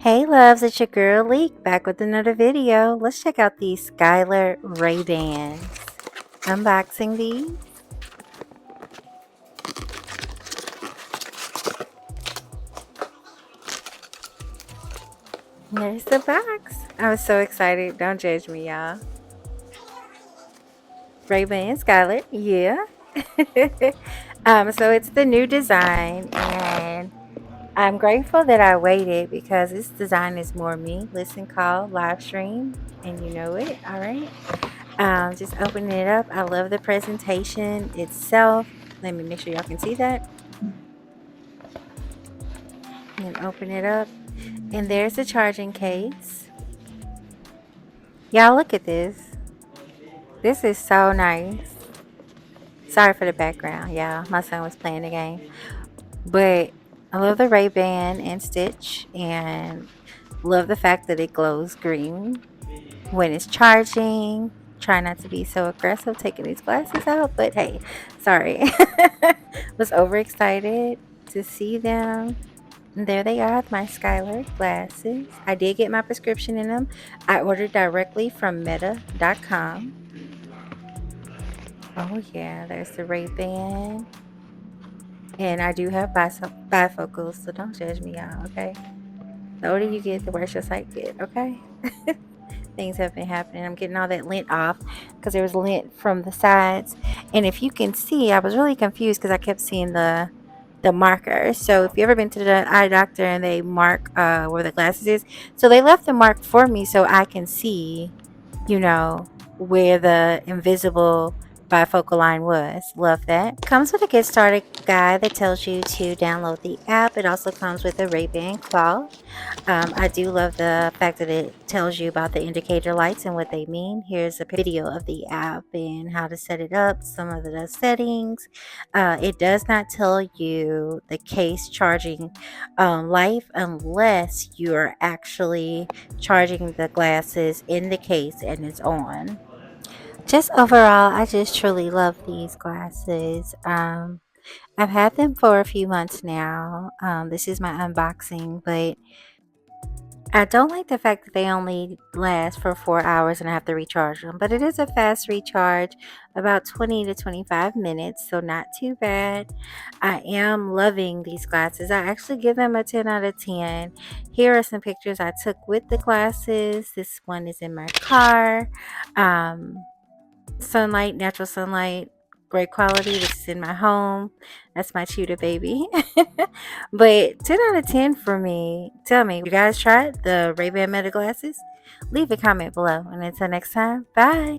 Hey loves, it's your girl Leek back with another video. Let's check out these Skyler Raybans. Unboxing these. There's the box. I was so excited. Don't judge me, y'all. Rayban and Skyler, yeah. So it's the new design, and I'm grateful that I waited because this design is more me. Listen, call, live stream, and you know it. All right. Just opening it up. I love the presentation itself. Let me make sure y'all can see that. And open it up. And there's the charging case. Y'all look at this. This is so nice. Sorry for the background, y'all. My son was playing the game. But I love the Ray-Ban and Stitch. And love the fact that it glows green when it's charging. Try not to be so aggressive taking these glasses out, but hey, sorry. Was overexcited to see them. And there they are, my Skyler glasses. I did get my prescription in them. I ordered directly from meta.com. Oh yeah, there's the Ray-Ban. And I do have bifocals, so don't judge me, y'all, okay? The older you get, the worse your sight get, okay? Things have been happening. I'm getting all that lint off because there was lint from the sides. And if you can see, I was really confused because I kept seeing the marker. So if you ever been to the eye doctor and they mark where the glasses is, so they left the mark for me so I can see, you know, where the invisible bifocal line was. Love that. Comes with a get started guide that tells you to download the app. It also comes with a Ray-Ban cloth. I do love the fact that it tells you about the indicator lights and what they mean. Here's a video of the app and how to set it up, some of the settings. It does not tell you the case charging life unless you're actually charging the glasses in the case and it's on. Just overall, I just truly love these glasses. I've had them for a few months now. This is my unboxing, but I don't like the fact that they only last for 4 hours and I have to recharge them. But it is a fast recharge, about 20 to 25 minutes, so not too bad. I am loving these glasses. I actually give them a 10 out of 10. Here are some pictures I took with the glasses. This one is in my car. Sunlight, natural sunlight, great quality. This is in my home. That's my cheetah baby. But 10 out of 10 for me. Tell me, you guys tried the Ray-Ban Meta glasses? Leave a comment below. And until next time, bye.